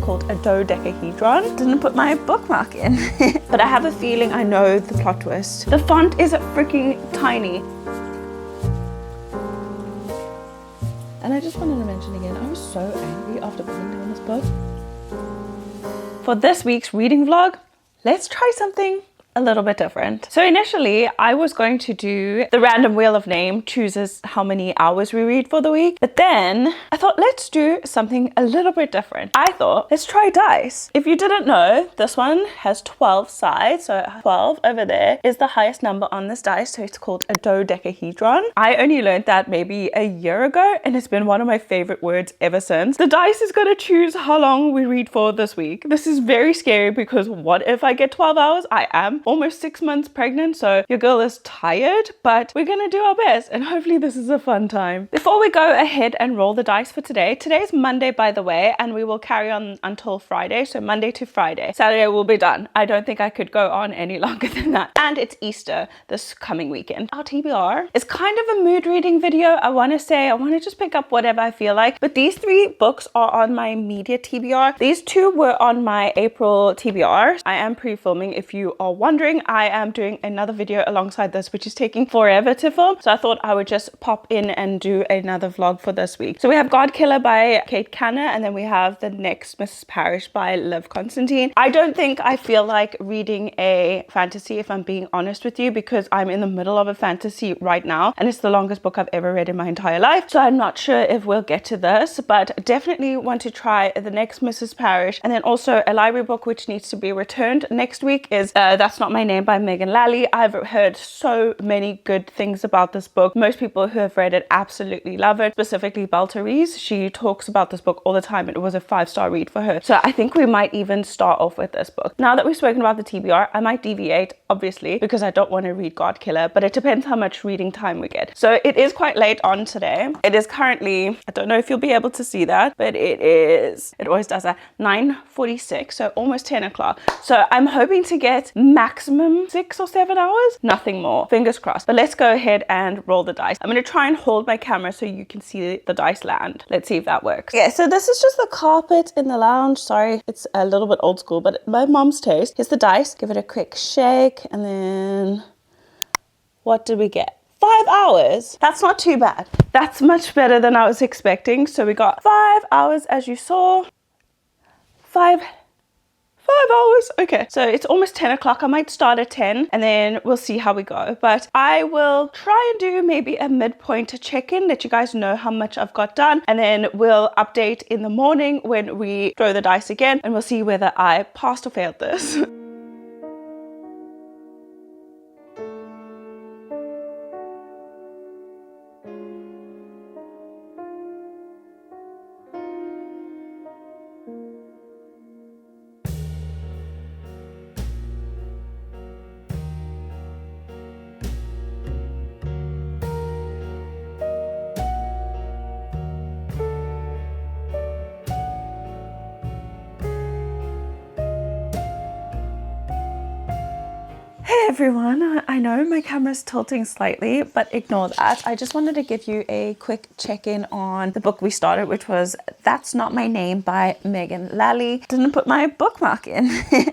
called a dodecahedron. Didn't put my bookmark in, but I have a feeling I know the plot twist. The font is freaking tiny. And I just wanted to mention again, I was so angry after putting down this book. For this week's reading vlog, let's try something a little bit different. So initially I was going to do the random wheel of name chooses how many hours we read for the week, but then I thought let's do something a little bit different. I thought let's try dice. If you didn't know, this one has 12 sides, so 12 over there is the highest number on this dice, so it's called a dodecahedron. I only learned that maybe a year ago and it's been one of my favorite words ever since. The dice is going to choose how long we read for this week. This is very scary because what if I get 12 hours? I am almost 6 months pregnant, so your girl is tired, but we're gonna do our best and hopefully this is a fun time. Before we go ahead and roll the dice for today, today's Monday by the way, and we will carry on until Friday, so Monday to Friday. Saturday will be done. I don't think I could go on any longer than that. And it's Easter this coming weekend. Our TBR is kind of a mood reading video. I want to just pick up whatever I feel like, but these 3 books are on my immediate TBR. These 2 were on my April TBR. I am pre-filming if you are wondering. I am doing another video alongside this which is taking forever to film, so I thought I would just pop in and do another vlog for this week. So we have God Killer by Kate Canner, and then we have The Next Mrs. Parrish by Liv Constantine. I don't think I feel like reading a fantasy, if I'm being honest with you, because I'm in the middle of a fantasy right now and it's the longest book I've ever read in my entire life, so I'm not sure if we'll get to this, but definitely want to try The Next Mrs. Parrish. And then also a library book which needs to be returned next week is That's Not My Name by Megan Lally. I've heard so many good things about this book. Most people who have read it absolutely love it, specifically Belteries. She talks about this book all the time. It was a 5-star read for her. So I think we might even start off with this book. Now that we've spoken about the TBR, I might deviate, obviously, because I don't want to read God Killer, but it depends how much reading time we get. So it is quite late on today. It is currently, I don't know if you'll be able to see that, but it always does that, 9:46, so almost 10 o'clock. So I'm hoping to get maximum 6 or 7 hours, nothing more, fingers crossed. But let's go ahead and roll the dice. I'm going to try and hold my camera so you can see the dice land. Let's see if that works. Yeah, so this is just the carpet in the lounge. Sorry, it's a little bit old school, but my mom's taste. Here's the dice, give it a quick shake, and then what did we get? 5 hours. That's not too bad. That's much better than I was expecting. So we got 5 hours as you saw. 5 hours. Okay, so it's almost 10 o'clock. I might start at 10 and then we'll see how we go, but I will try and do maybe a midpoint check-in, let you guys know how much I've got done, and then we'll update in the morning when we throw the dice again and we'll see whether I passed or failed this. Hey everyone, I know my camera's tilting slightly, but ignore that. I just wanted to give you a quick check-in on the book we started, which was That's Not My Name by Megan Lally. Didn't put my bookmark in,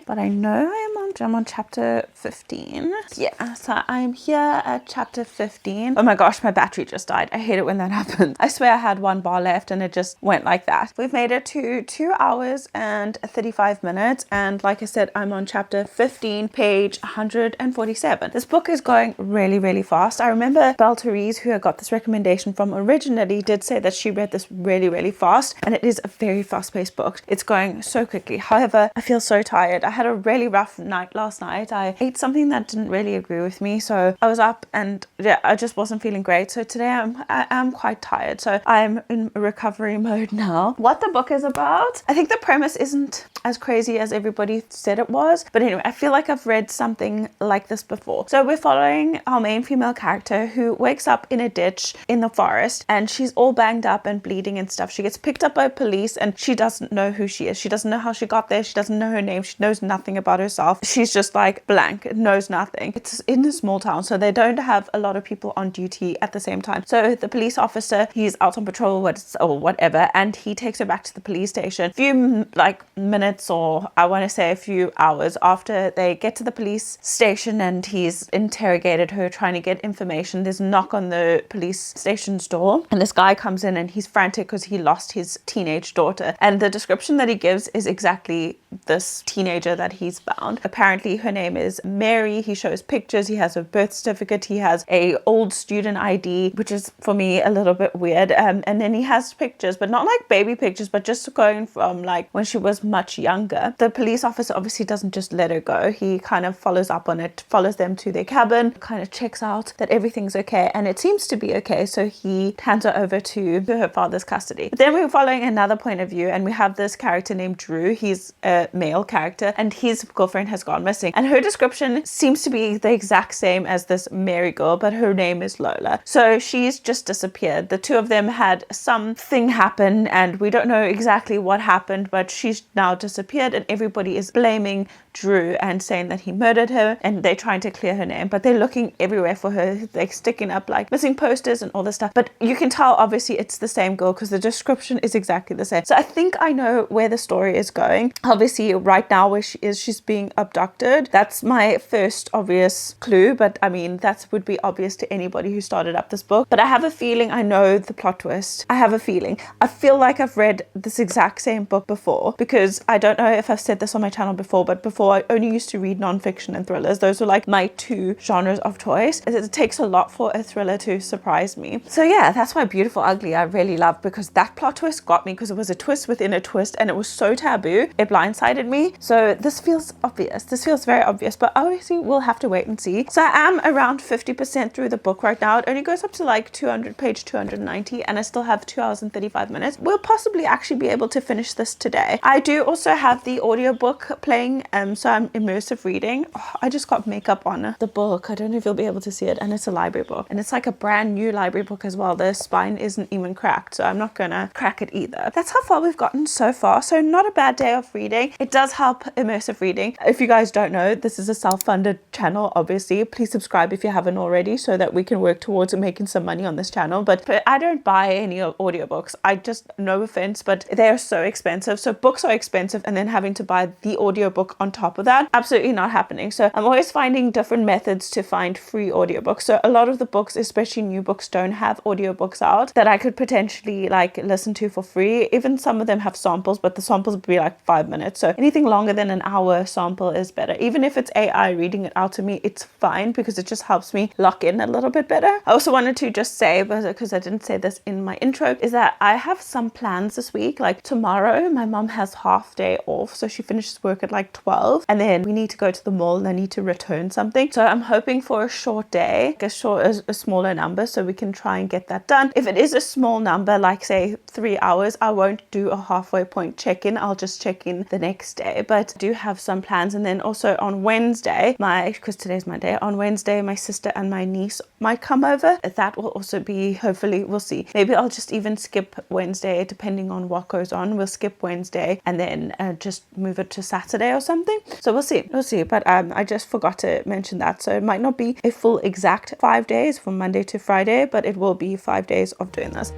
but I know I'm on chapter 15. Yeah, so I'm here at chapter 15. Oh my gosh, my battery just died. I hate it when that happens. I swear I had 1 bar left and it just went like that. We've made it to 2 hours and 35 minutes. And like I said, I'm on chapter 15, page 147. This book is going really, really fast. I remember Belteries, who I got this recommendation from originally, did say that she read this really, really fast. And it is a very fast-paced book. It's going so quickly. However, I feel so tired. I had a really rough night last night. I ate something that didn't really agree with me, so I was up and yeah, I just wasn't feeling great. So today I am quite tired, so I'm in recovery mode now. What the book is about, I think the premise isn't as crazy as everybody said it was, but anyway, I feel like I've read something like this before. So we're following our main female character who wakes up in a ditch in the forest and she's all banged up and bleeding and stuff. She gets picked up by police and she doesn't know who she is. She doesn't know how she got there. She doesn't know her name. She knows nothing about herself. she's just like blank, knows nothing. It's in a small town, so they don't have a lot of people on duty at the same time. So the police officer, he's out on patrol or whatever, and he takes her back to the police station. A few like minutes, or I want to say a few hours after they get to the police station and he's interrogated her, trying to get information, there's a knock on the police station's door, and this guy comes in and he's frantic because he lost his teenage daughter. And the description that he gives is exactly this teenager that he's found. Apparently her name is Mary. He shows pictures, he has a birth certificate, he has a old student ID, which is for me a little bit weird, and then he has pictures, but not like baby pictures, but just going from like when she was much younger. The police officer obviously doesn't just let her go. He kind of follows up on it, follows them to their cabin, kind of checks out that everything's okay, and it seems to be okay, so he hands her over to her father's custody. But then we're following another point of view, and we have this character named Drew. He's a male character, and his girlfriend has gone missing, and her description seems to be the exact same as this Mary girl, but her name is Lola. So she's just disappeared. The two of them had something happen, and we don't know exactly what happened, but she's now disappeared, and everybody is blaming Drew and saying that he murdered her, and they're trying to clear her name, but they're looking everywhere for her. They're sticking up like missing posters and all this stuff, but you can tell obviously it's the same girl because the description is exactly the same. So I think I know where the story is going. Obviously right now where she is, she's being abducted. That's my first obvious clue, but I mean that would be obvious to anybody who started up this book. But I have a feeling I know the plot twist. I have a feeling. I feel like I've read this exact same book before, because I don't know if I've said this on my channel before, but before I only used to read non-fiction and thrillers. Those were like my two genres of choice. It takes a lot for a thriller to surprise me. So yeah, that's why Beautiful Ugly I really love, because that plot twist got me, because it was a twist within a twist and it was so taboo. It blindsided me. So this feels obvious. This feels very obvious, but obviously we'll have to wait and see. So I am around 50% through the book right now. It only goes up to like page 290, and I still have 2 hours and 35 minutes. We'll possibly actually be able to finish this today. I do also have the audiobook playing, so I'm immersive reading. I just got makeup on the book. I don't know if you'll be able to see it, and it's a library book, and it's like a brand new library book as well. The spine isn't even cracked, so I'm not gonna crack it either. That's how far we've gotten so far, so not a bad day of reading. It does help immersive reading. If you guys don't know, this is a self-funded channel, obviously. Please subscribe if you haven't already, so that we can work towards making some money on this channel. But I don't buy any audiobooks. I just, no offense, but they're so expensive. So books are expensive, and then having to buy the audiobook on top of that, absolutely not happening. So I'm always finding different methods to find free audiobooks. So a lot of the books, especially new books, don't have audiobooks out that I could potentially like listen to for free. Even some of them have samples, but the samples would be like 5 minutes. So anything longer than an hour sample is better. Even if it's AI reading it out to me, it's fine, because it just helps me lock in a little bit better. I also wanted to just say, because I didn't say this in my intro, is that I have some plans this week. Like tomorrow, my mom has half day off, so she finishes work at like 12, and then we need to go to the mall and I need to return something. So I'm hoping for a short day, a smaller number, so we can try and get that done. If it is a small number, like say 3 hours, I won't do a halfway point check-in. I'll just check in the next day. But I do have some plans. And then also on Wednesday, because today's Monday, on Wednesday my sister and my niece might come over. That will also be, hopefully, we'll see. Maybe I'll just even skip Wednesday, depending on what goes on. We'll skip Wednesday and then just move it to Saturday or something. So we'll see. But I just forgot to mention that. So it might not be a full exact 5 days from Monday to Friday, but it will be 5 days of doing this.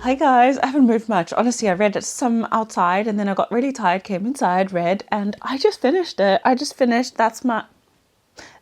Hi guys, I haven't moved much. Honestly, I read some outside and then I got really tired, came inside, read, and I just finished it. That's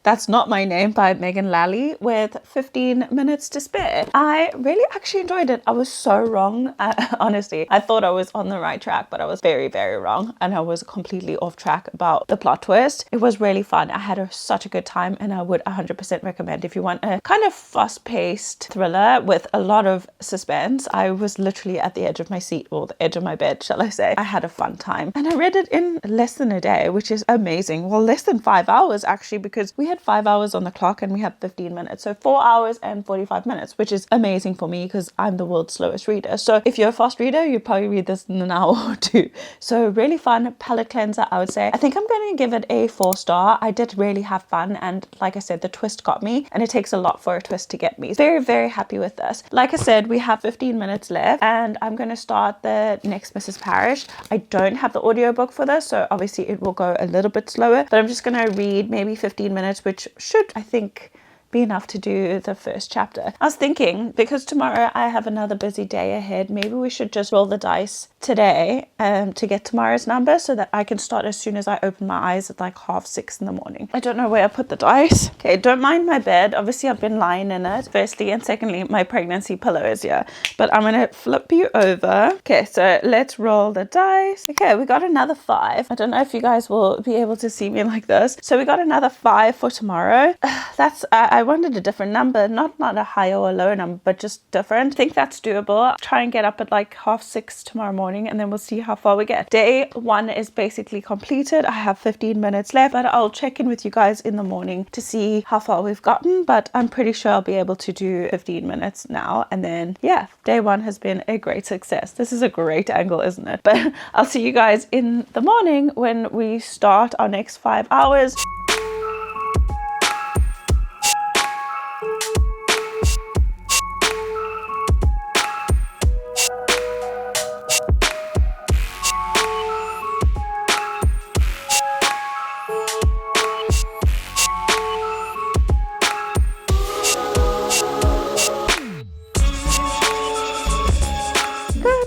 That's Not My Name by Megan Lally with 15 minutes to spare. I really actually enjoyed it. I was so wrong. Honestly, I thought I was on the right track, but I was very, very wrong. And I was completely off track about the plot twist. It was really fun. I had such a good time, and I would 100% recommend if you want a kind of fast-paced thriller with a lot of suspense. I was literally at the edge of my seat, or the edge of my bed, shall I say. I had a fun time. And I read it in less than a day, which is amazing. Well, less than 5 hours actually, because we had 5 hours on the clock and we had 15 minutes. So 4 hours and 45 minutes, which is amazing for me because I'm the world's slowest reader. So if you're a fast reader, you'd probably read this in an hour or two. So really fun palate cleanser, I would say. I think I'm going to give it a 4-star. I did really have fun. And like I said, the twist got me, and it takes a lot for a twist to get me. Very, very happy with this. Like I said, we have 15 minutes left and I'm going to start the next Mrs. Parrish. I don't have the audiobook for this, so obviously it will go a little bit slower, but I'm just going to read maybe 15 minutes, which should, I think, be enough to do the first chapter. I was thinking, because tomorrow I have another busy day ahead, maybe we should just roll the dice today to get tomorrow's number so that I can start as soon as I open my eyes at like 6:30 in the morning. I don't know where I put the dice. Okay, don't mind my bed. Obviously I've been lying in it, firstly, and secondly, my pregnancy pillow is here. But I'm gonna flip you over. Okay, so let's roll the dice. Okay, we got another 5. I don't know if you guys will be able to see me like this. So we got another 5 for tomorrow. That's I wanted a different number, not a higher or lower number, but just different. I think that's doable. I'll try and get up at like 6:30 tomorrow morning, and then we'll see how far we get. Day 1 is basically completed. I have 15 minutes left, but I'll check in with you guys in the morning to see how far we've gotten, but I'm pretty sure I'll be able to do 15 minutes now. And then yeah, day 1 has been a great success. This is a great angle, isn't it? But I'll see you guys in the morning when we start our next 5 hours.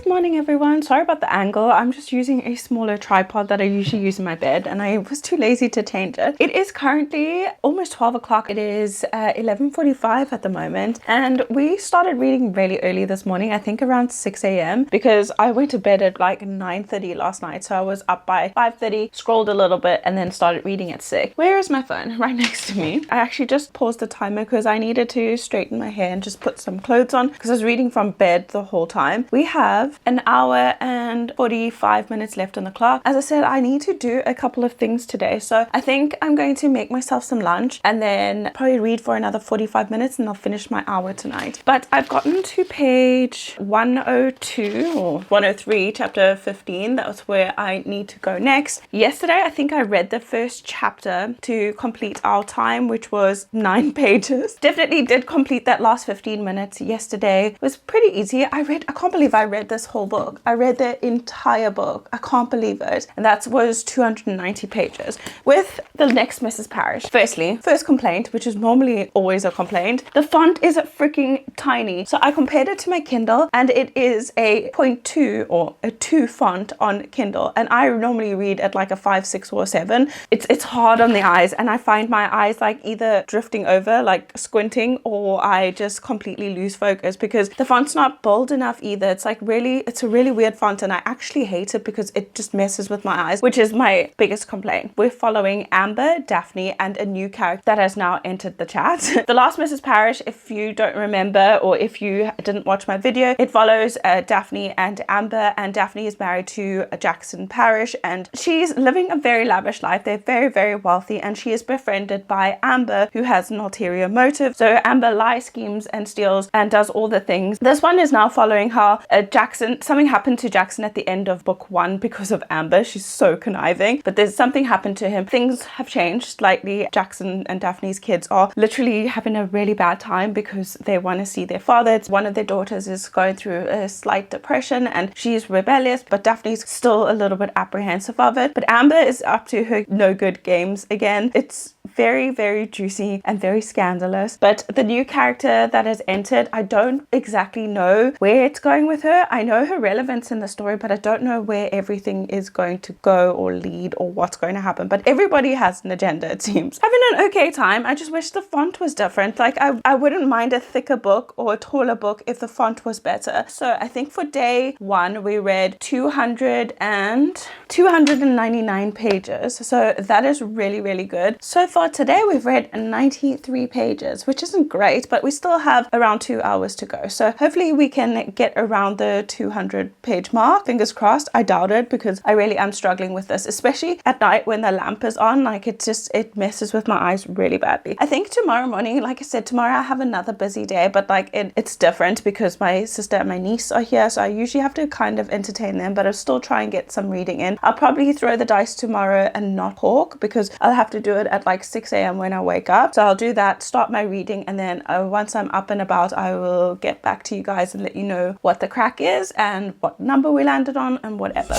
Morning everyone, sorry about the angle. I'm just using a smaller tripod that I usually use in my bed, and I was too lazy to change it. It is currently almost 12 o'clock. It is 11:45 at the moment, and we started reading really early this morning, I think around 6 a.m. because I went to bed at like 9:30 last night, so I was up by 5:30, scrolled a little bit, and then started reading at 6. Where is my phone? Right next to me. I actually just paused the timer because I needed to straighten my hair and just put some clothes on because I was reading from bed the whole time. We have an hour and 45 minutes left on the clock. As I said, I need to do a couple of things today, so I think I'm going to make myself some lunch and then probably read for another 45 minutes, and I'll finish my hour tonight. But I've gotten to page 102 or 103, chapter 15. That was where I need to go next. Yesterday I think I read the first chapter to complete our time, which was 9 pages. Definitely did complete that last 15 minutes yesterday. It was pretty easy. I can't believe I read this whole book. I read the entire book. I can't believe it. And that was 290 pages. With the next Mrs. Parrish. Firstly, first complaint, which is normally always a complaint, the font is freaking tiny. So I compared it to my Kindle, and it is a 0.2 or a 2 font on Kindle. And I normally read at like a 5, 6, or 7. It's hard on the eyes, and I find my eyes like either drifting over, like squinting, or I just completely lose focus because the font's not bold enough either. It's a really weird font, and I actually hate it because it just messes with my eyes, which is my biggest complaint. We're following Amber, Daphne, and a new character that has now entered the chat. The last Mrs. Parrish, if you don't remember or if you didn't watch my video, it follows Daphne and Amber, and Daphne is married to Jackson Parrish, and she's living a very lavish life. They're very, very wealthy, and she is befriended by Amber, who has an ulterior motive. So Amber lies, schemes, and steals and does all the things. This one is now following how something happened to Jackson at the end of book 1 because of Amber. She's so conniving, but there's something happened to him. Things have changed slightly. Jackson and Daphne's kids are literally having a really bad time because they want to see their father. One of their daughters is going through a slight depression and she's rebellious, but Daphne's still a little bit apprehensive of it. But Amber is up to her no good games again. It's very, very juicy and very scandalous. But the new character that has entered, I don't exactly know where it's going with her. I know her relevance in the story, but I don't know where everything is going to go or lead or what's going to happen. But everybody has an agenda, it seems. Having an okay time. I just wish the font was different. Like I wouldn't mind a thicker book or a taller book if the font was better. So I think for day 1 we read 299 pages. So that is really, really good. So far today we've read 93 pages, which isn't great, but we still have around 2 hours to go. So hopefully we can get around the 200 page mark. Fingers crossed. I doubt it because I really am struggling with this, especially at night when the lamp is on. Like it messes with my eyes really badly. I think tomorrow morning, like I said, tomorrow I have another busy day, but like it's different because my sister and my niece are here, so I usually have to kind of entertain them, but I'll still try and get some reading in. I'll probably throw the dice tomorrow and not talk because I'll have to do it at like 6 a.m. when I wake up. So I'll do that, start my reading, and then once I'm up and about, I will get back to you guys and let you know what the crack is and what number we landed on and whatever.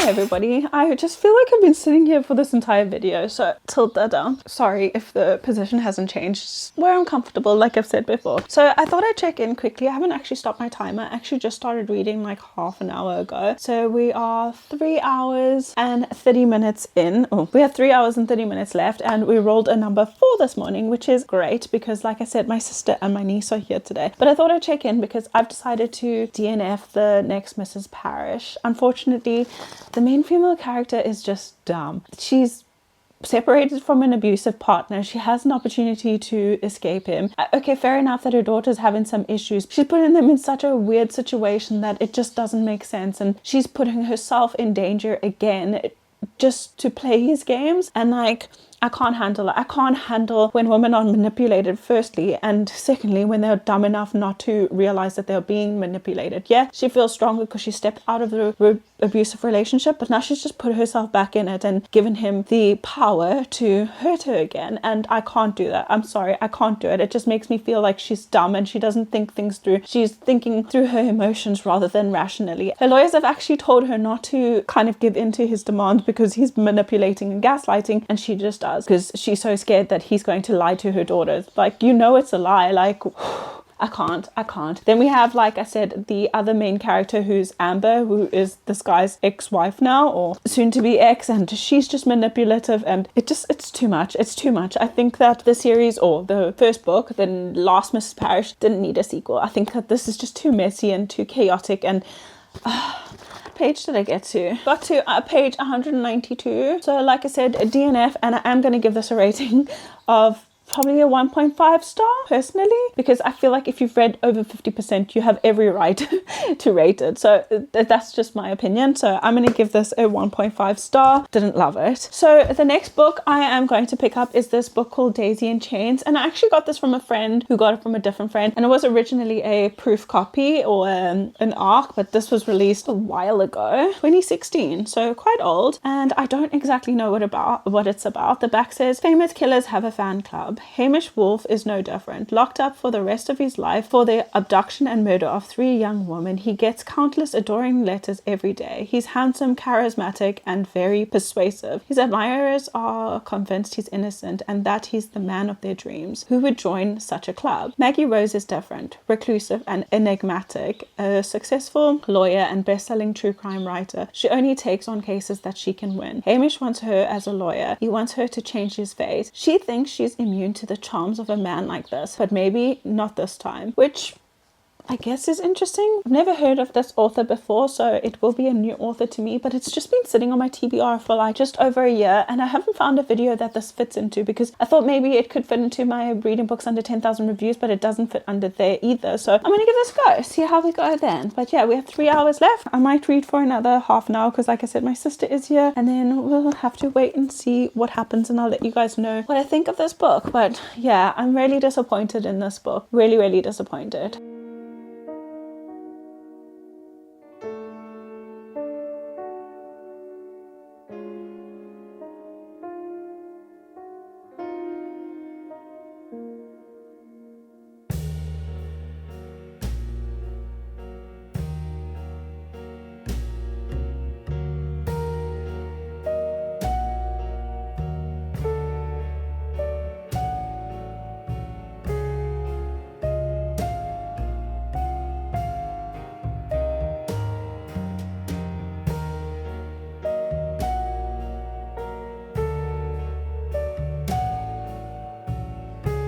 Everybody, I just feel like I've been sitting here for this entire video, so tilt that down. Sorry if the position hasn't changed. It's where I'm comfortable, like I've said before. So I thought I'd check in quickly. I haven't actually stopped my timer. I actually just started reading like half an hour ago. So we are 3 hours and 30 minutes in. Oh, we have 3 hours and 30 minutes left, and we rolled a number 4 this morning, which is great because like I said, my sister and my niece are here today. But I thought I'd check in because I've decided to DNF the next Mrs. Parrish. Unfortunately, the main female character is just dumb. She's separated from an abusive partner. She has an opportunity to escape him. Okay, fair enough that her daughter's having some issues. She's putting them in such a weird situation that it just doesn't make sense, and she's putting herself in danger again just to play his games. And like, I can't handle it. I can't handle when women are manipulated, firstly, and secondly, when they're dumb enough not to realize that they're being manipulated. Yeah, she feels stronger because she stepped out of the abusive relationship, but now she's just put herself back in it and given him the power to hurt her again, and I can't do that. I'm sorry, I can't do it. It just makes me feel like she's dumb and she doesn't think things through. She's thinking through her emotions rather than rationally. Her lawyers have actually told her not to kind of give in to his demands because he's manipulating and gaslighting, and she just does because she's so scared that he's going to lie to her daughters. Like, you know it's a lie. Like, I can't. Then we have, like I said, the other main character who's Amber, who is this guy's ex-wife now, or soon to be ex, and she's just manipulative, and it's too much. It's too much. I think that the series, or the first book, the last Mrs. Parrish, didn't need a sequel. I think that this is just too messy and too chaotic, and page did I get to? Got to page 192. So like I said, a DNF, and I am going to give this a rating of probably a 1.5 star personally, because I feel like if you've read over 50%, you have every right to rate it. So that's just my opinion. So I'm going to give this a 1.5 star. Didn't love it. So the next book I am going to pick up is this book called Daisy in Chains. And I actually got this from a friend who got it from a different friend. And it was originally a proof copy or an ARC, but this was released a while ago, 2016. So quite old. And I don't exactly know what it's about. The back says, famous killers have a fan club. Hamish Wolf is no different. Locked up for the rest of his life for the abduction and murder of 3 young women, he gets countless adoring letters every day. He's handsome, charismatic, and very persuasive. His admirers are convinced he's innocent and that he's the man of their dreams. Who would join such a club? Maggie Rose is different, reclusive and enigmatic, a successful lawyer and best-selling true crime writer. She only takes on cases that she can win. Hamish wants her as a lawyer. He wants her to change his fate. She thinks she's immune to the charms of a man like this, but maybe not this time, which I guess is interesting. I've never heard of this author before, so it will be a new author to me, but it's just been sitting on my TBR for like just over a year, and I haven't found a video that this fits into because I thought maybe it could fit into my reading books under 10,000 reviews, but it doesn't fit under there either. So I'm going to give this a go, see how we go then. But yeah, we have 3 hours left. I might read for another half an hour because like I said, my sister is here, and then we'll have to wait and see what happens, and I'll let you guys know what I think of this book. But yeah, I'm really disappointed in this book. Really, really disappointed.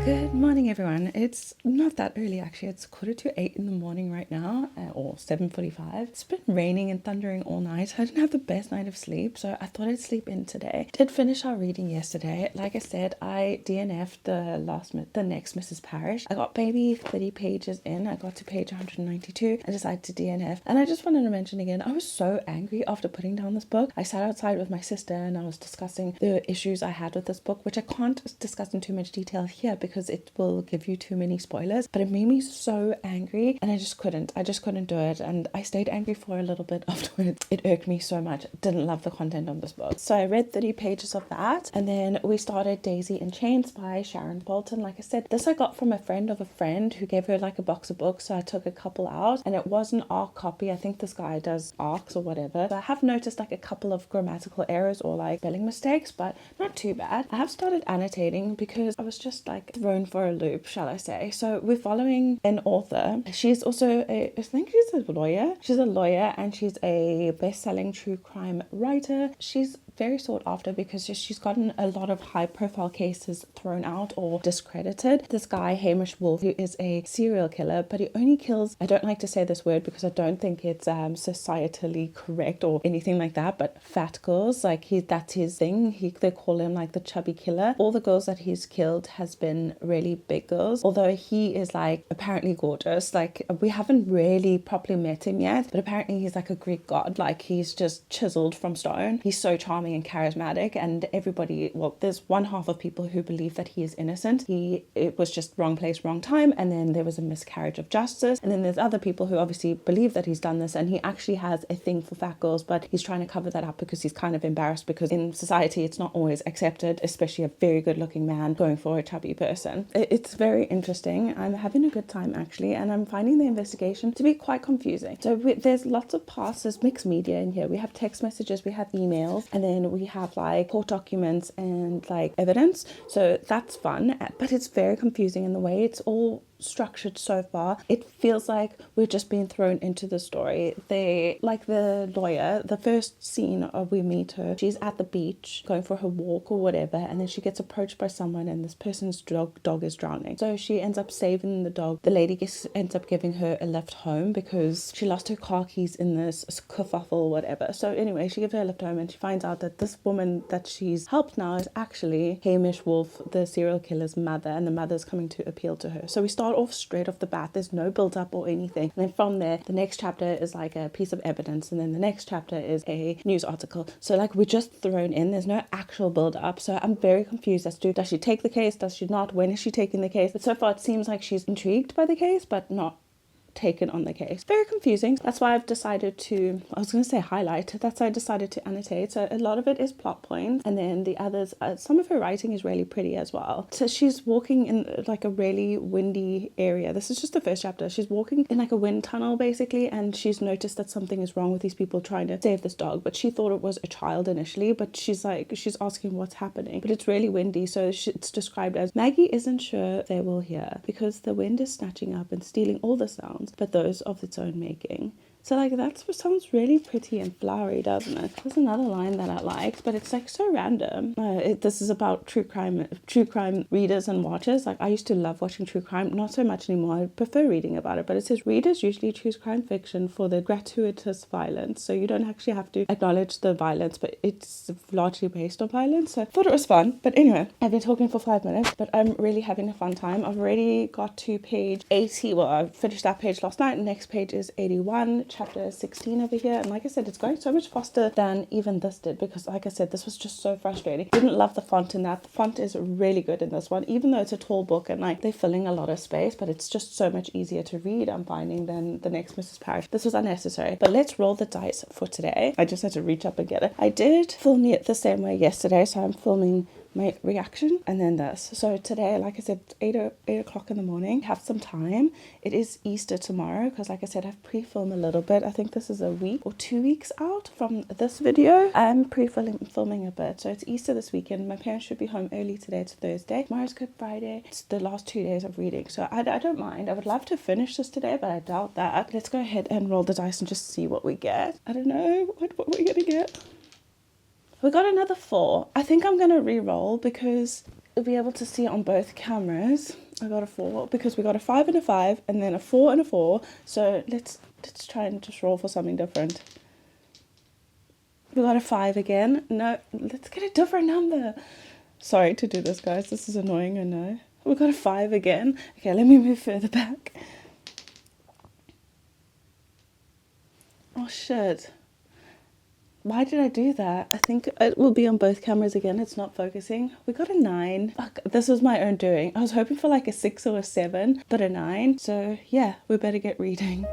Good morning, everyone. It's not that early actually. It's 7:45 in the morning right now, or 7:45. It's been raining and thundering all night. I didn't have the best night of sleep, so I thought I'd sleep in today. Did finish our reading yesterday. Like I said, I DNF'd the next Mrs. Parrish. I got maybe 30 pages in. I got to page 192 and decided to DNF. And I just wanted to mention again, I was so angry after putting down this book. I sat outside with my sister and I was discussing the issues I had with this book, which I can't discuss in too much detail here because it will give you too many spoilers, but it made me so angry and I just couldn't do it, and I stayed angry for a little bit afterwards. It irked me so much. Didn't love the content of this book. So I read 30 pages of that, and then we started Daisy in Chains by Sharon Bolton. Like I said, this I got from a friend of a friend who gave her like a box of books, so I took a couple out, and it was an ARC copy. I think this guy does ARCs or whatever. So I have noticed like a couple of grammatical errors or like spelling mistakes, but not too bad. I have started annotating because I was just like thrown for a loop, shall I say. So we're following an author. She's also I think she's a lawyer. She's a lawyer and she's a best-selling true crime writer. She's very sought after because she's gotten a lot of high profile cases thrown out or discredited. This guy, Hamish Wolf, who is a serial killer, but he only kills, I don't like to say this word because I don't think it's societally correct or anything like that, but fat girls. Like that's his thing. They call him like the chubby killer. All the girls that he's killed has been really big girls, although he is like apparently gorgeous. Like we haven't really properly met him yet, but apparently he's like a Greek god. Like he's just chiseled from stone. He's so charming and charismatic, and everybody, well, there's one half of people who believe that he is innocent. It was just wrong place, wrong time, and then there was a miscarriage of justice. And then there's other people who obviously believe that he's done this and he actually has a thing for fat girls, but he's trying to cover that up because he's kind of embarrassed because in society it's not always accepted, especially a very good looking man going for a chubby person. It's very interesting. I'm having a good time actually, and I'm finding the investigation to be quite confusing. So there's lots of parts. There's mixed media in here. We have text messages, we have emails, and then we have like court documents and like evidence. So that's fun, but it's very confusing in the way it's all structured so far. It feels like we're just being thrown into the story. They, like the lawyer, the first scene of we meet her, she's at the beach going for her walk or whatever, and then she gets approached by someone and this person's dog is drowning. So she ends up saving the dog. The lady ends up giving her a lift home because she lost her car keys in this kerfuffle or whatever. So anyway, she gives her a lift home and she finds out that this woman that she's helped now is actually Hamish Wolf, the serial killer's mother, and the mother's coming to appeal to her. So we start off straight off the bat. There's no build up or anything, and then from there the next chapter is like a piece of evidence, and then the next chapter is a news article. So like we're just thrown in. There's no actual build up. So I'm very confused as to, does she take the case, does she not, when is she taking the case? But so far it seems like she's intrigued by the case but not taken on the case. Very confusing. That's why I've decided to, I was going to say highlight, that's why I decided to annotate. So a lot of it is plot points, and then the others, some of her writing is really pretty as well. So she's walking in like a really windy area. This is just the first chapter. She's walking in like a wind tunnel basically, and she's noticed that something is wrong with these people trying to save this dog, but she thought it was a child initially, but she's asking what's happening, but it's really windy. So it's described as, Maggie isn't sure they will hear because the wind is snatching up and stealing all the sounds but those of its own making. So like that sounds really pretty and flowery, doesn't it? There's another line that I liked, but it's like so random. This is about true crime readers and watchers. Like I used to love watching true crime, not so much anymore. I prefer reading about it, but it says readers usually choose crime fiction for the gratuitous violence. So you don't actually have to acknowledge the violence, but it's largely based on violence. So I thought it was fun. But anyway, I've been talking for 5 minutes, but I'm really having a fun time. I've already got to page 80. Well, I finished that page last night. The next page is 81, chapter 16 over here. And like I said, it's going so much faster than even this did, because like I said, this was just so frustrating. Didn't love the font in that. The font is really good in this one, even though it's a tall book and like they're filling a lot of space, but it's just so much easier to read, I'm finding, than the next Mrs. Parrish. This was unnecessary, but let's roll the dice for today. I just had to reach up and get it. I did film it the same way yesterday, so I'm filming my reaction and then this. So today, like I said, 8 o'clock in the morning, have some time. It is Easter tomorrow, because like I said, I've pre-filmed a little bit. I think this is a week or 2 weeks out from this video. I'm pre-filming a bit. So it's Easter this weekend. My parents should be home early today. It's Thursday. Tomorrow's Good Friday. It's the last 2 days of reading, so I don't mind. I would love to finish this today, but I doubt that. Let's go ahead and roll the dice and just see what we get. I don't know what we're gonna get. We got another 4. I think I'm going to re-roll because we'll be able to see it on both cameras. I got a 4 because we got a 5 and a 5 and then a 4 and a 4. So let's try and just roll for something different. We got a 5 again. No, let's get a different number. Sorry to do this, guys. This is annoying, I know. We got a 5 again. Okay, let me move further back. Oh, shit. Why did I do that? I think it will be on both cameras again. It's not focusing. We got a 9. Fuck, this was my own doing. I was hoping for like a 6 or a 7, but a 9. So yeah, we better get reading.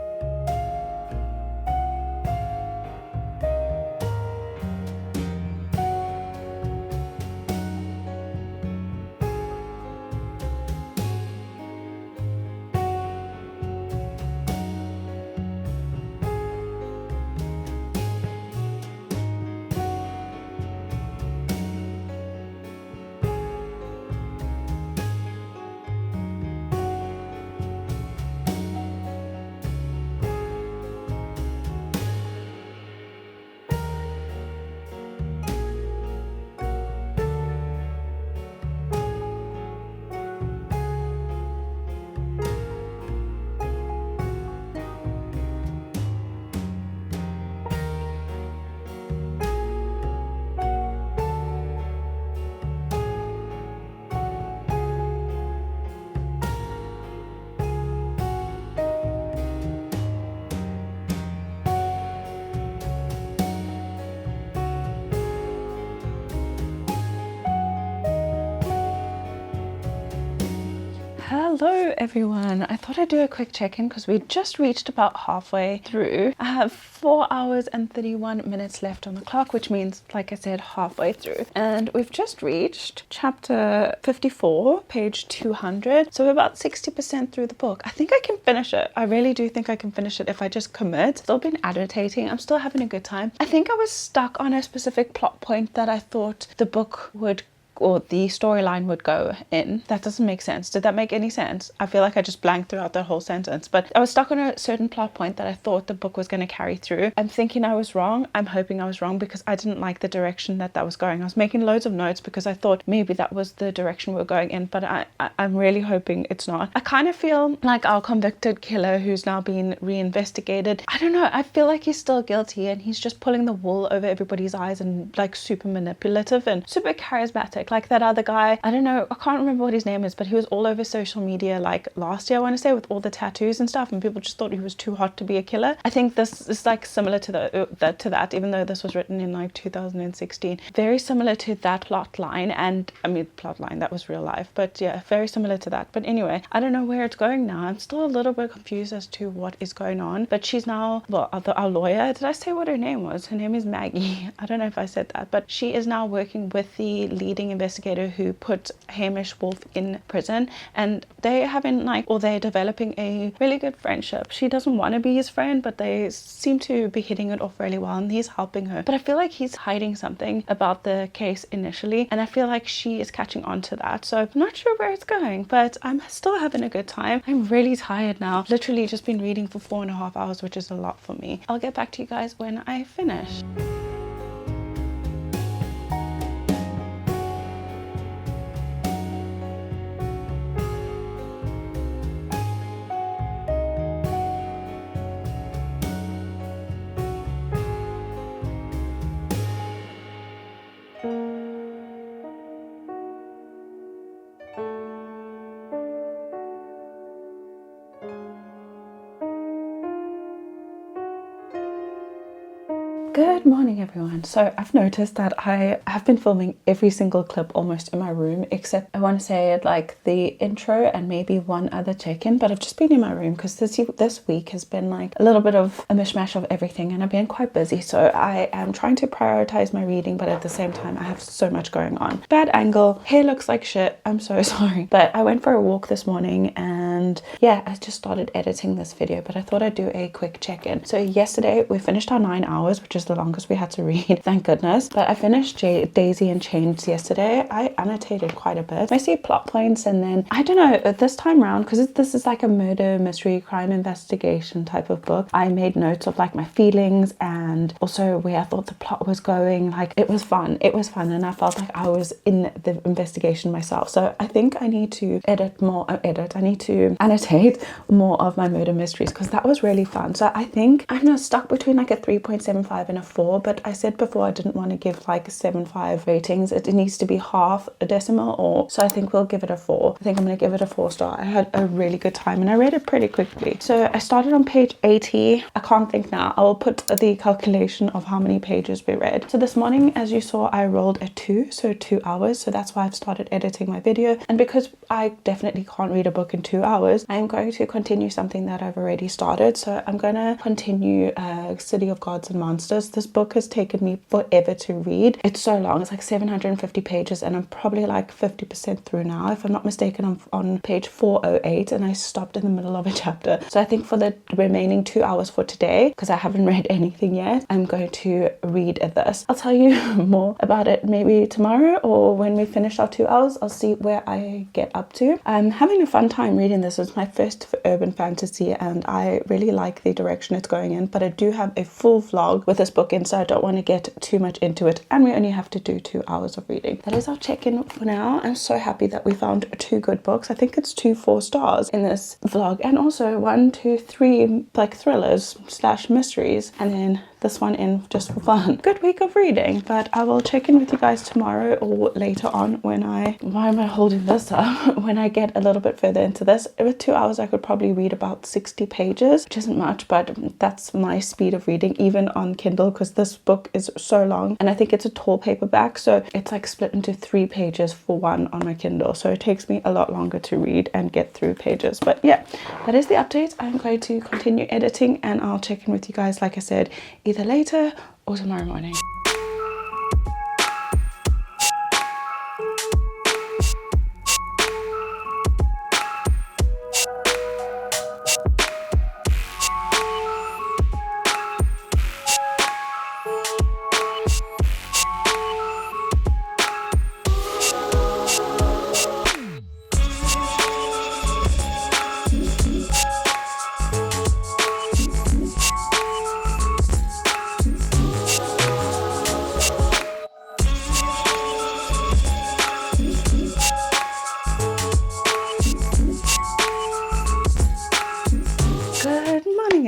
Hello everyone, I thought I'd do a quick check-in because we just reached about halfway through. I have 4 hours and 31 minutes left on the clock, which means, like I said, halfway through. And we've just reached chapter 54, page 200. So we're about 60% through the book. I think I can finish it. I really do think I can finish it if I just commit. Still been annotating. I'm still having a good time. I think I was stuck on a specific plot point that I thought the book would, or the storyline would go in. That doesn't make sense. Did that make any sense? I feel like I just blanked throughout the whole sentence, but I was stuck on a certain plot point that I thought the book was going to carry through. I'm thinking I was wrong. I'm hoping I was wrong because I didn't like the direction that was going. I was making loads of notes because I thought maybe that was the direction we were going in, but I'm really hoping it's not. I kind of feel like our convicted killer who's now been reinvestigated, I don't know, I feel like he's still guilty and he's just pulling the wool over everybody's eyes and like super manipulative and super charismatic. Like that other guy, I don't know, I can't remember what his name is, but he was all over social media like last year, I want to say, with all the tattoos and stuff, and people just thought he was too hot to be a killer. I think this is like similar to that, even though this was written in like 2016. Very similar to that plot line, and I mean plot line, that was real life, but yeah, very similar to that. But anyway, I don't know where it's going now. I'm still a little bit confused as to what is going on, but she's now, well, our lawyer, did I say what her name was? Her name is Maggie. I don't know if I said that, but she is now working with the leading investigator who put Hamish Wolf in prison, and they're having they're developing a really good friendship. She doesn't want to be his friend, but they seem to be hitting it off really well, and he's helping her. But I feel like he's hiding something about the case initially, and I feel like she is catching on to that. So I'm not sure where it's going, but I'm still having a good time. I'm really tired now. Literally just been reading for 4.5 hours, which is a lot for me. I'll get back to you guys when I finish. Good morning, everyone. So I've noticed that I have been filming every single clip almost in my room, except I want to say like the intro and maybe one other check-in, but I've just been in my room because this week has been like a little bit of a mishmash of everything, and I've been quite busy. So I am trying to prioritize my reading, but at the same time I have so much going on. Bad angle, hair looks like shit, I'm so sorry. But I went for a walk this morning, and yeah, I just started editing this video, but I thought I'd do a quick check-in. So yesterday we finished our 9 hours, which is the longest we had to read, thank goodness. But I finished Daisy and Chains yesterday. I annotated quite a bit, mostly plot points, and then I don't know, this time around, because this is like a murder mystery crime investigation type of book, I made notes of like my feelings and also where I thought the plot was going. Like it was fun, and I felt like I was in the investigation myself. So I think I need to I need to annotate more of my murder mysteries, because that was really fun. So I think I'm not stuck between like a 3.75 and a 4, but I said before I didn't want to give like 7.5 ratings. It needs to be half a decimal, or so I think we'll give it a 4. I think I'm going to give it a 4-star. I had a really good time and I read it pretty quickly. So I started on page 80. I can't think now. I will put the calculation of how many pages we read. So this morning, as you saw, I rolled a 2, so 2 hours. So that's why I've started editing my video, and because I definitely can't read a book in 2 hours, I am going to continue something that I've already started. So I'm going to continue City of Gods and Monsters. This book has taken me forever to read. It's so long. It's like 750 pages, and I'm probably like 50% through now. If I'm not mistaken, I'm on page 408, and I stopped in the middle of a chapter. So I think for the remaining 2 hours for today, because I haven't read anything yet, I'm going to read this. I'll tell you more about it maybe tomorrow, or when we finish our 2 hours, I'll see where I get up to. I'm having a fun time reading this. It's my first urban fantasy, and I really like the direction it's going in, but I do have a full vlog with this book in, so I don't want to get too much into it, and we only have to do 2 hours of reading. That is our check-in for now. I'm so happy that we found 2 good books. I think it's 2 4-stars in this vlog, and also 1, 2, 3 like thrillers / mysteries, and then this one in just for fun. Good week of reading, but I will check in with you guys tomorrow or later on when why am I holding this up? When I get a little bit further into this. With 2 hours I could probably read about 60 pages, which isn't much, but that's my speed of reading even on Kindle, because this book is so long, and I think it's a tall paperback, so it's like split into 3 pages for one on my Kindle, so it takes me a lot longer to read and get through pages. But yeah, that is the update. I'm going to continue editing, and I'll check in with you guys, like I said, either later or tomorrow morning.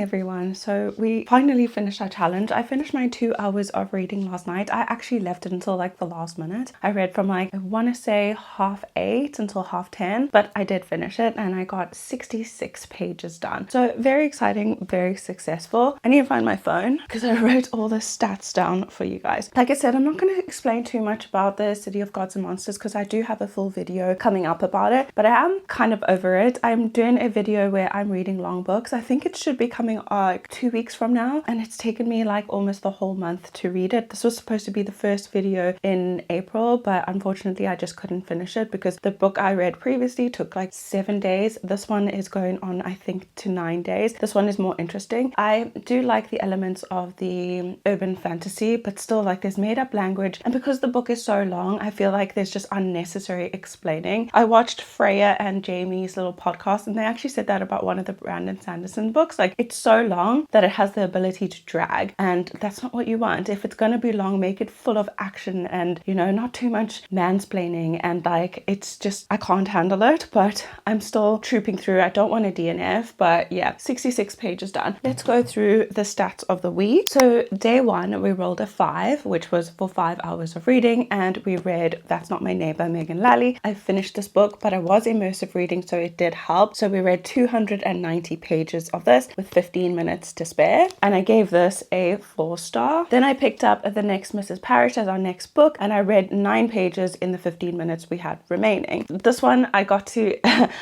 Everyone, so we finally finished our challenge. I finished my 2 hours of reading last night. I actually left it until like the last minute. I read from like, I want to say 8:30 until 10:30, but I did finish it, and I got 66 pages done. So very exciting, very successful. I need to find my phone because I wrote all the stats down for you guys. Like I said, I'm not going to explain too much about the City of Gods and Monsters because I do have a full video coming up about it, but I am kind of over it. I'm doing a video where I'm reading long books. I think it should be coming like 2 weeks from now, and it's taken me like almost the whole month to read it. This was supposed to be the first video in April, but unfortunately I just couldn't finish it because the book I read previously took like 7 days. This one is going on, I think, to 9 days. This one is more interesting. I do like the elements of the urban fantasy, but still, like, there's made up language, and because the book is so long, I feel like there's just unnecessary explaining. I watched Freya and Jamie's little podcast, and they actually said that about one of the Brandon Sanderson books. Like, it's so long that it has the ability to drag, and that's not what you want. If it's going to be long, make it full of action and, you know, not too much mansplaining, and like, it's just, I can't handle it, but I'm still trooping through. I don't want a DNF, but yeah, 66 pages done. Let's go through the stats of the week. So day 1, we rolled a 5, which was for 5 hours of reading, and we read That's Not My Name by Megan Lally. I finished this book, but I was immersive reading, so it did help. So we read 290 pages of this with 15 minutes to spare, and I gave this a 4-star. Then I picked up The Next Mrs. Parrish as our next book, and I read 9 pages in the 15 minutes we had remaining. This one I got to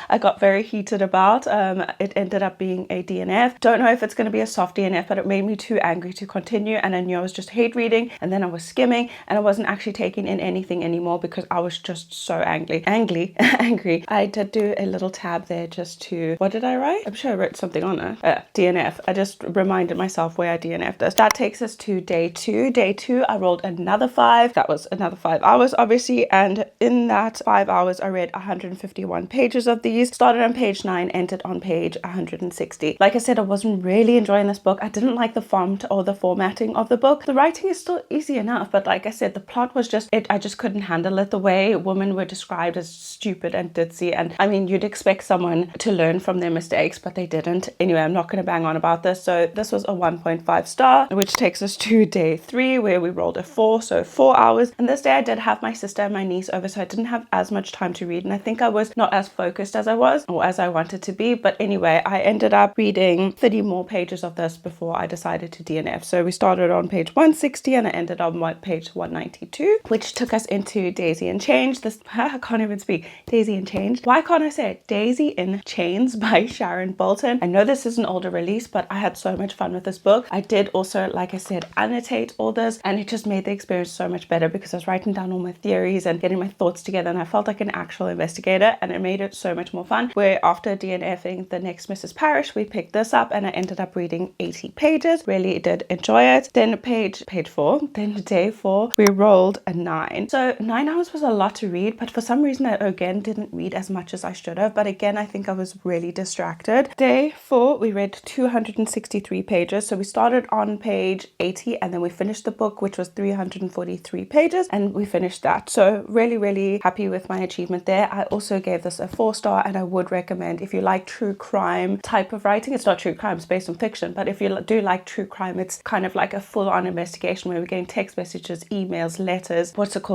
I got very heated about. It ended up being a DNF. Don't know if it's going to be a soft DNF, but it made me too angry to continue, and I knew I was just hate reading, and then I was skimming, and I wasn't actually taking in anything anymore because I was just so angry. I did do a little tab there just to, what did I write? I'm sure I wrote something on it. DNF. I just reminded myself where I DNF'd this. That takes us to day 2. Day 2, I rolled another 5. That was another 5 hours, obviously, and in that 5 hours, I read 151 pages of these. Started on page 9, ended on page 160. Like I said, I wasn't really enjoying this book. I didn't like the font or the formatting of the book. The writing is still easy enough, but like I said, the plot was just, I just couldn't handle it. The way women were described as stupid and ditzy, and I mean, you'd expect someone to learn from their mistakes, but they didn't. Anyway, I'm not going to bang on about this. So this was a 1.5 star, which takes us to day 3, where we rolled a 4, so 4 hours. And this day I did have my sister and my niece over, so I didn't have as much time to read, and I think I was not as focused as I was, or as I wanted to be. But anyway, I ended up reading 30 more pages of this before I decided to DNF. So we started on page 160 and I ended on page 192, which took us into Daisy in Chains. I can't even speak. Daisy in Chains. Why can't I say it? Daisy in Chains by Sharon Bolton. I know this is an older release, but I had so much fun with this book. I did also, like I said, annotate all this, and it just made the experience so much better because I was writing down all my theories and getting my thoughts together, and I felt like an actual investigator, and it made it so much more fun. Where after DNFing The Next Mrs. Parrish, we picked this up and I ended up reading 80 pages. Really did enjoy it. Then page 4, then day 4, we rolled a 9. So 9 hours was a lot to read, but for some reason I again didn't read as much as I should have. But again, I think I was really distracted. Day 4, we read 263 pages. So we started on page 80 and then we finished the book, which was 343 pages, and we finished that. So really happy with my achievement there. I also gave this a 4-star, and I would recommend, if you like true crime type of writing, it's not true crime, it's based on fiction, but if you do like true crime, it's kind of like a full-on investigation where we're getting text messages, emails, letters,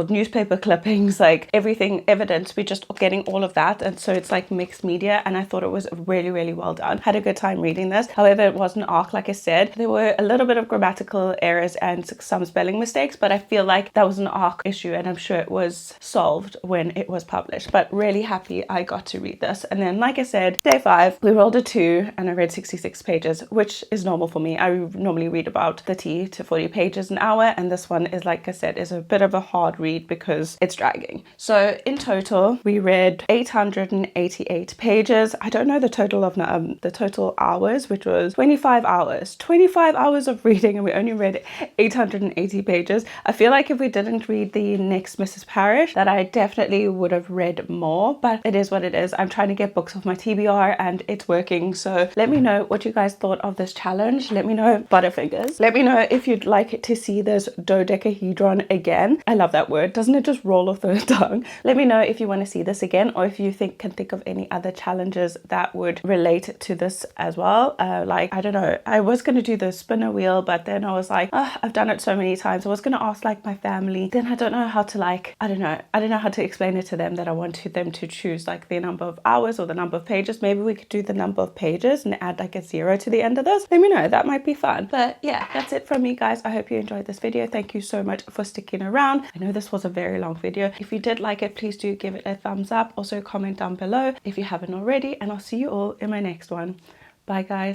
newspaper clippings, like everything, evidence, we're just getting all of that, and so it's like mixed media, and I thought it was really well done. Had a good time reading this. However, it was an arc, like I said. There were a little bit of grammatical errors and some spelling mistakes, but I feel like that was an arc issue, and I'm sure it was solved when it was published. But really happy I got to read this. And then, like I said, day 5, we rolled a 2 and I read 66 pages, which is normal for me. I normally read about 30 to 40 pages an hour, and this one is, like I said, is a bit of a hard read because it's dragging. So in total, we read 888 pages. I don't know the total of the total hours, which was 25 hours. 25 hours of reading, and we only read 880 pages. I feel like if we didn't read The Next Mrs. Parrish, that I definitely would have read more, but it is what it is. I'm trying to get books off my TBR and it's working. So let me know what you guys thought of this challenge. Let me know, butterfingers. Let me know if you'd like to see this dodecahedron again. I love that word. Doesn't it just roll off the tongue? Let me know if you want to see this again, or if you can think of any other challenges that would relate to this as well. Like, I don't know, I was going to do the spinner wheel, but then I was like, oh, I've done it so many times. I was going to ask like my family, then I don't know how to I don't know how to explain it to them that I wanted them to choose like the number of hours or the number of pages. Maybe we could do the number of pages and add like a 0 to the end of this. Let me know, that might be fun. But yeah, that's it from me, guys. I hope you enjoyed this video. Thank you so much for sticking around. I know this was a very long video. If you did like it, please do give it a thumbs up. Also comment down below if you haven't already, and I'll see you all in my next one. Bye, guys.